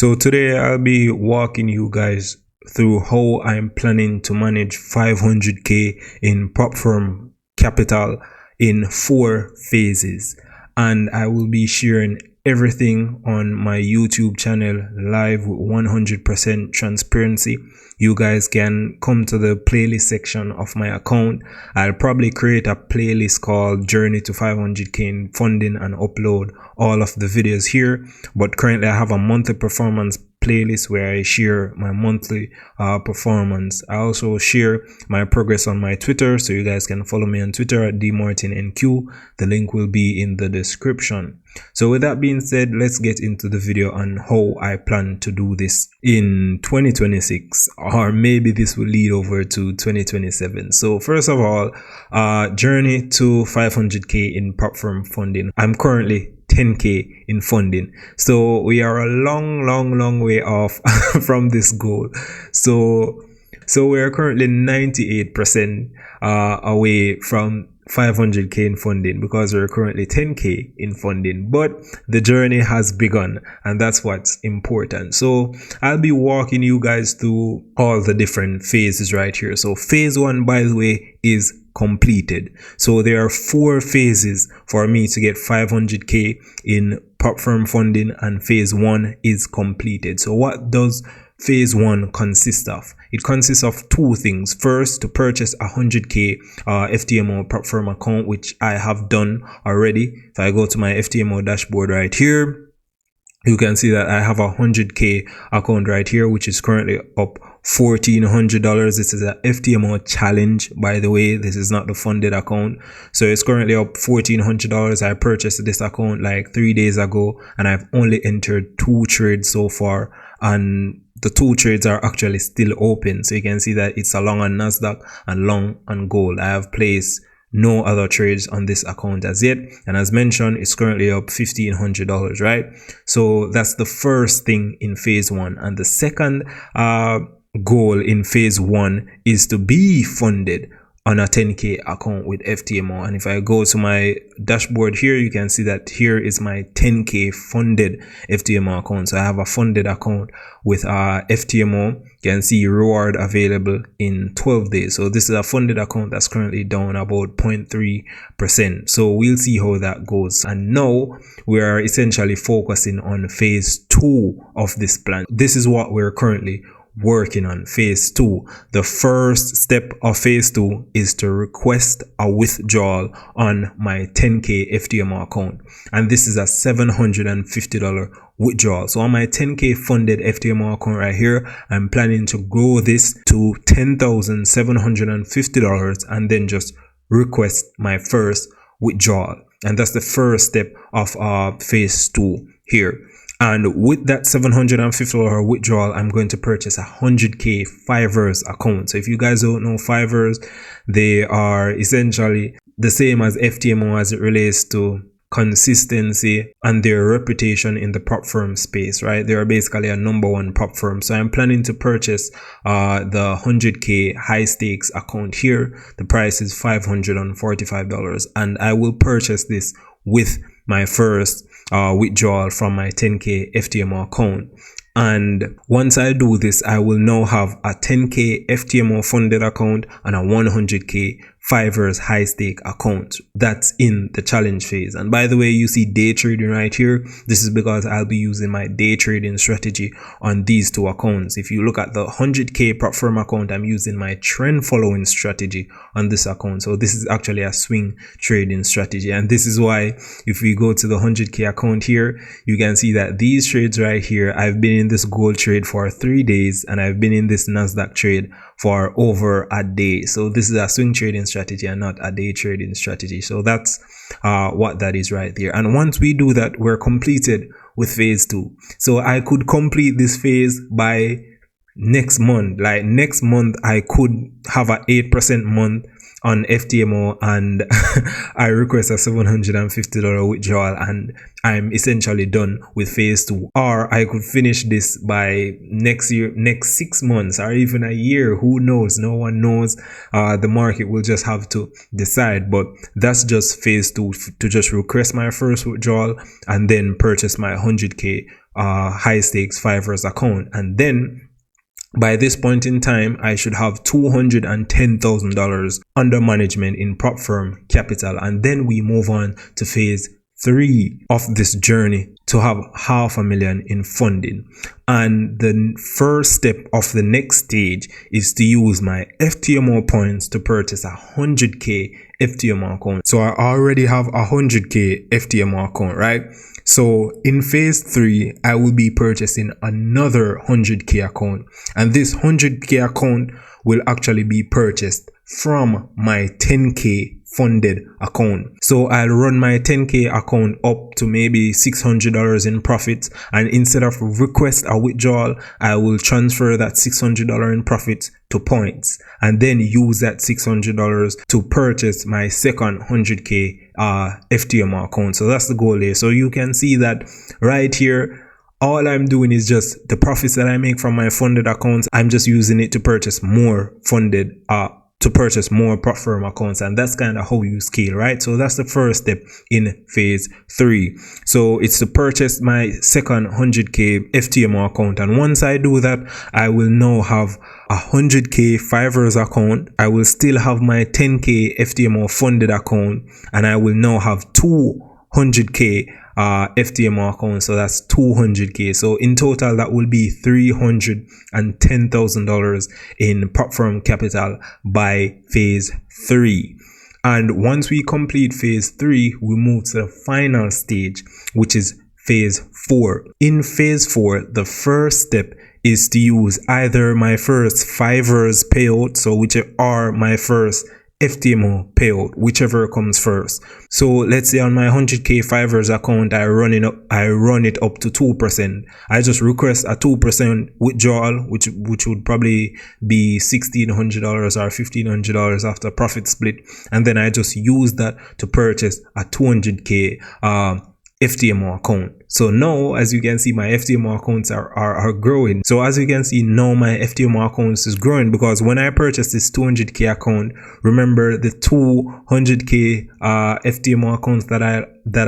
So today I'll be walking you guys through how I'm planning to manage 500k in prop firm capital in 4 phases, and I will be sharing everything on my YouTube channel live with 100% transparency. You guys can come to the playlist section of my account. I'll probably create a playlist called Journey to 500k in Funding and upload all of the videos here. But currently I have a monthly performance playlist where I share my monthly performance. I also share my progress on my Twitter, so you guys can follow me on Twitter at dmartinnq. The link will be in the description. So with that being said, let's get into the video on how I plan to do this in 2026, or maybe this will lead over to 2027. So first of all, journey to 500k in prop firm funding. I'm currently 10k in funding, so we are a long way off from this goal. So we are currently 98% away from 500k in funding, because we're currently 10k in funding, but the journey has begun, and that's what's important. So I'll be walking you guys through all the different phases right here. So phase 1, by the way, is completed. So there are 4 phases for me to get 500k in prop firm funding, and phase 1 is completed. So what does phase 1 consist of? It consists of 2 things. First, to purchase 100k FTMO prop firm account, which I have done already. If I go to my FTMO dashboard right here, you can see that I have a 100k account right here, which is currently up $1,400. This is a FTMO challenge, by the way. This is not the funded account. So it's currently up $1,400. I purchased this account like 3 days ago, and I've only entered 2 trades so far, and the 2 trades are actually still open. So you can see that it's a long on Nasdaq and long on gold. I have placed no other trades on this account as yet, and as mentioned, it's currently up $1,500, right? So that's the first thing in phase 1. And the second goal in phase 1 is to be funded on a 10k account with FTMO. And if I go to my dashboard here, you can see that here is my 10k funded FTMO account. So I have a funded account with FTMO. You can see reward available in 12 days. So this is a funded account that's currently down about 0.3%. So we'll see how that goes. And now we are essentially focusing on phase 2 of this plan. This is what we're currently working on, phase 2. The first step of phase 2 is to request a withdrawal on my 10k FTMO account, and this is a $750 withdrawal. So on my 10k funded FTMO account right here, I'm planning to grow this to $10,750 and then just request my first withdrawal, and that's the first step of phase 2 here. And with that $750 withdrawal, I'm going to purchase 100k Fiverr's account. So if you guys don't know Fiverr's, they are essentially the same as FTMO as it relates to consistency and their reputation in the prop firm space, right? They are basically a #1 prop firm. So I'm planning to purchase the 100k high stakes account here. The price is $545, and I will purchase this with my first withdrawal from my 10k FTMO account. And once I do this, I will now have a 10k FTMO funded account and a 100k Fiverr's high stake account. That's in the challenge phase. And by the way, you see day trading right here. This is because I'll be using my day trading strategy on these 2 accounts. If you look at the 100k prop firm account, I'm using my trend following strategy on this account. So this is actually a swing trading strategy. And this is why if we go to the 100k account here, you can see that these trades right here, I've been in this gold trade for 3 days, and I've been in this Nasdaq trade for over a day. So this is a swing trading strategy and not a day trading strategy. So that's what that is right there. And once we do that, we're completed with phase 2. So I could complete this phase by next month. Like next month, I could have a 8% month on FTMO, and I request a $750 withdrawal, and I'm essentially done with phase 2. Or I could finish this by next year, next 6 months, or even a year. Who knows? No one knows. The market will just have to decide. But that's just phase 2, to just request my first withdrawal and then purchase my 100k high stakes Fivers account. And then by this point in time, I should have $210,000 under management in prop firm capital. And then we move on to phase 3 of this journey to have $500,000 in funding. And the first step of the next stage is to use my FTMO points to purchase a 100k FTMO account. So I already have a 100k FTMO account, right? So in phase 3, I will be purchasing another 100k account, and this 100k account will actually be purchased from my 10k funded account. So I'll run my 10k account up to maybe $600 in profits, and instead of request a withdrawal, I will transfer that $600 in profits to points, and then use that $600 to purchase my second 100k FTMO account. So that's the goal here. So you can see that right here, all I'm doing is just the profits that I make from my funded accounts, I'm just using it to purchase more funded prop firm accounts, and that's kind of how you scale, right? So that's the first step in phase 3. So it's to purchase my second 100k FTMO account, and once I do that, I will now have a 100k Fivers account. I will still have my 10k FTMO funded account, and I will now have 200k FTMO account. So that's 200k. So in total, that will be $310,000 in prop firm capital by phase 3. And once we complete phase 3, we move to the final stage, which is phase 4. In phase 4, the first step is to use either my first Fivers payout, so which are my first FTMO payout, whichever comes first. So let's say on my 100k Fivers account, I run it up to 2%. I just request a 2% withdrawal, which would probably be $1,600 or $1,500 after profit split, and then I just use that to purchase a 200k FTMO account. So now, as you can see, my FTMO accounts are growing. So as you can see, now my FTMO accounts is growing, because when I purchased this 200k account, remember the 200k FTMO accounts that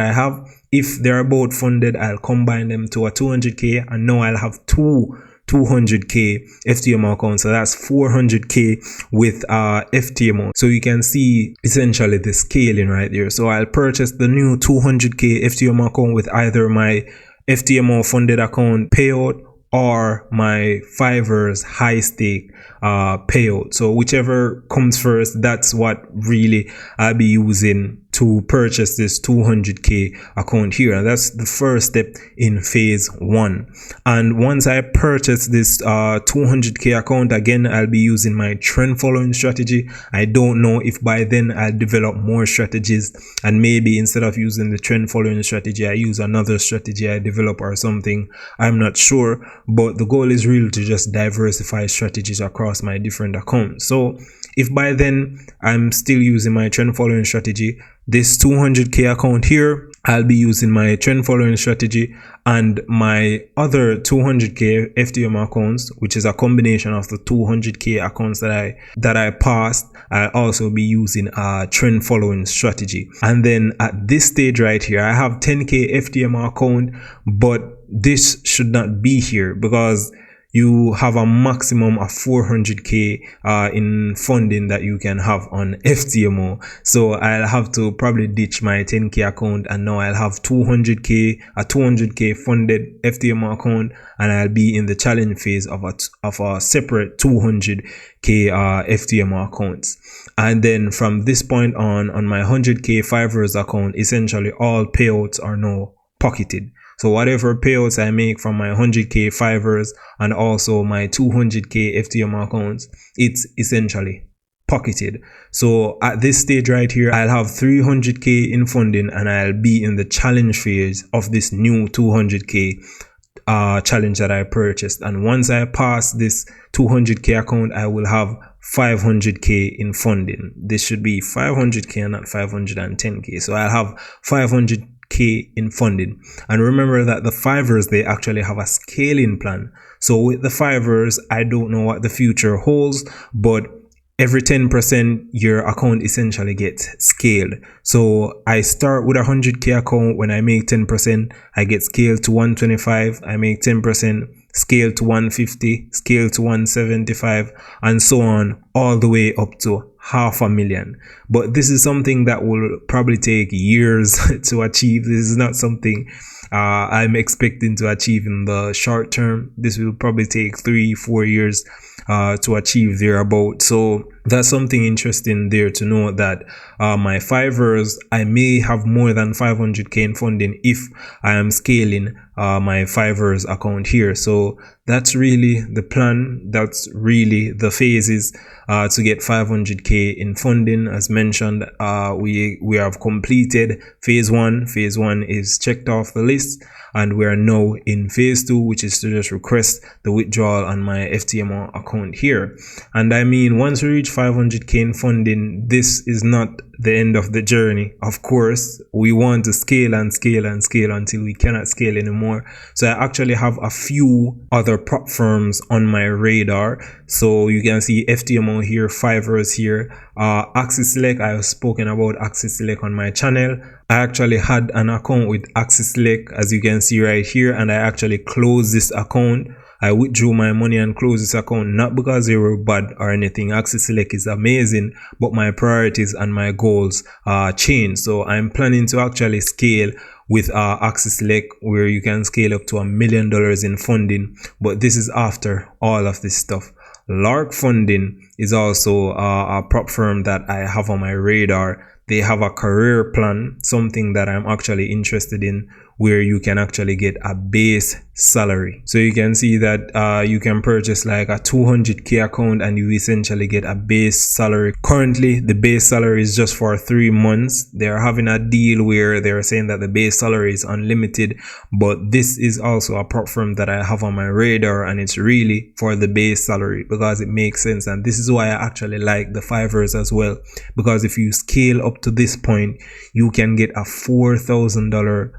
I have, if they're both funded, I'll combine them to a 200k, and now I'll have 200k FTMO accounts. So that's 400k with FTMO. So you can see essentially the scaling right there. So I'll purchase the new 200k FTMO account with either my FTMO funded account payout or my Fivers high stake payout. So whichever comes first, that's what really I'll be using to purchase this 200k account here. And that's the first step in phase 1. And once I purchase this 200k account, again, I'll be using my trend following strategy. I don't know if by then I'll develop more strategies, and maybe instead of using the trend following strategy, I use another strategy I develop or something. I'm not sure, but the goal is really to just diversify strategies across my different accounts. So if by then I'm still using my trend following strategy, this 200k account here, I'll be using my trend following strategy, and my other 200k FTMO accounts, which is a combination of the 200k accounts that I passed, I'll also be using a trend following strategy. And then at this stage right here, I have 10k FTMO account, but this should not be here because you have a maximum of 400k in funding that you can have on FTMO. So I'll have to probably ditch my 10k account, and now I'll have a 200k funded FTMO account, and I'll be in the challenge phase of a separate 200k FTMO accounts. And then from this point on my 100k Fivers account, essentially all payouts are now pocketed. So whatever payouts I make from my 100k Fivers and also my 200k FTMO accounts, it's essentially pocketed. So at this stage right here, I'll have 300k in funding, and I'll be in the challenge phase of this new 200k challenge that I purchased. And once I pass this 200k account, I will have 500k in funding. This should be 500k and not 510k. So I'll have 500k in funding. And remember that the Fivers, they actually have a scaling plan. So with the Fivers, I don't know what the future holds, but every 10% your account essentially gets scaled. So I start with a 100k account. When I make 10%, I get scaled to 125. I make 10%, scale to 150, scale to 175, and so on, all the way up to 500,000. But this is something that will probably take years to achieve. This is not something I'm expecting to achieve in the short term. This will probably take 3-4 years to achieve thereabout. So that's something interesting there to know, that my Fivers, I may have more than 500k in funding if I am scaling my Fivers account here. So that's really the plan. That's really the phases to get 500k in funding. As mentioned, we have completed phase 1. Phase 1 is checked off the list, and we are now in phase 2, which is to just request the withdrawal on my FTMO account here. And I mean, once we reach 500k in funding, this is not the end of the journey. Of course, we want to scale and scale and scale until we cannot scale anymore. So I actually have a few other prop firms on my radar. So you can see FTMO here, Fivers here, Axis Select. I have spoken about Axis Select on my channel. I actually had an account with Axis Select, as you can see right here, and I actually closed this account. I withdrew my money and closed this account, not because they were bad or anything. Axis Select is amazing, but my priorities and my goals changed. So I'm planning to actually scale with Axis Select, where you can scale up to $1 million in funding. But this is after all of this stuff. Lark Funding is also a prop firm that I have on my radar. They have a career plan, something that I'm actually interested in, where you can actually get a base salary. So you can see that you can purchase like a 200k account and you essentially get a base salary. Currently, the base salary is just for 3 months. They're having a deal where they're saying that the base salary is unlimited, but this is also a prop firm that I have on my radar, and it's really for the base salary because it makes sense. And this is why I actually like the Fivers as well, because if you scale up to this point, you can get a $4,000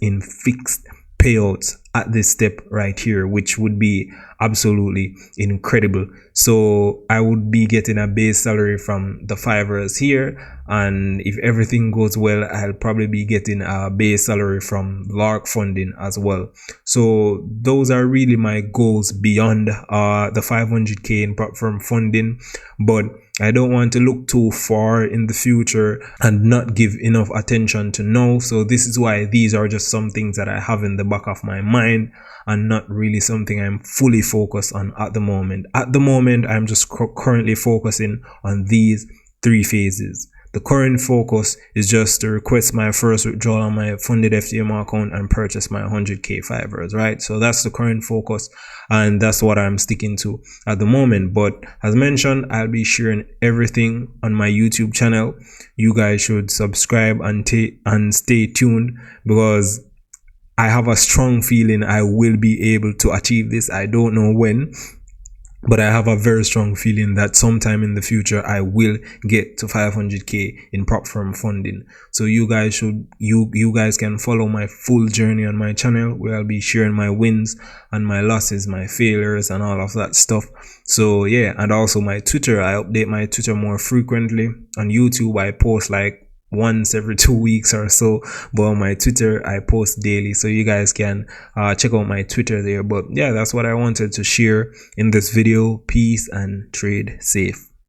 in fixed payouts at this step right here, which would be absolutely incredible. So I would be getting a base salary from the Fivers here, and if everything goes well, I'll probably be getting a base salary from Lark Funding as well. So those are really my goals beyond the 500k in prop firm funding, but I don't want to look too far in the future and not give enough attention to now. So this is why these are just some things that I have in the back of my mind and not really something I'm fully focused on at the moment. At the moment, I'm just currently focusing on these 3 phases. The current focus is just to request my first withdrawal on my funded FTMO account and purchase my 100k Fivers, right? So that's the current focus, and that's what I'm sticking to at the moment. But as mentioned, I'll be sharing everything on my YouTube channel. You guys should subscribe and stay tuned, because I have a strong feeling I will be able to achieve this. I don't know when, but I have a very strong feeling that sometime in the future I will get to 500k in prop firm funding. So you guys can follow my full journey on my channel, where I'll be sharing my wins and my losses, my failures, and all of that stuff. So yeah, and also my Twitter. I update my Twitter more frequently. On YouTube, I post like once every 2 weeks or so, but on my Twitter I post daily, so you guys can check out my Twitter there. But yeah, that's what I wanted to share in this video. Peace and trade safe.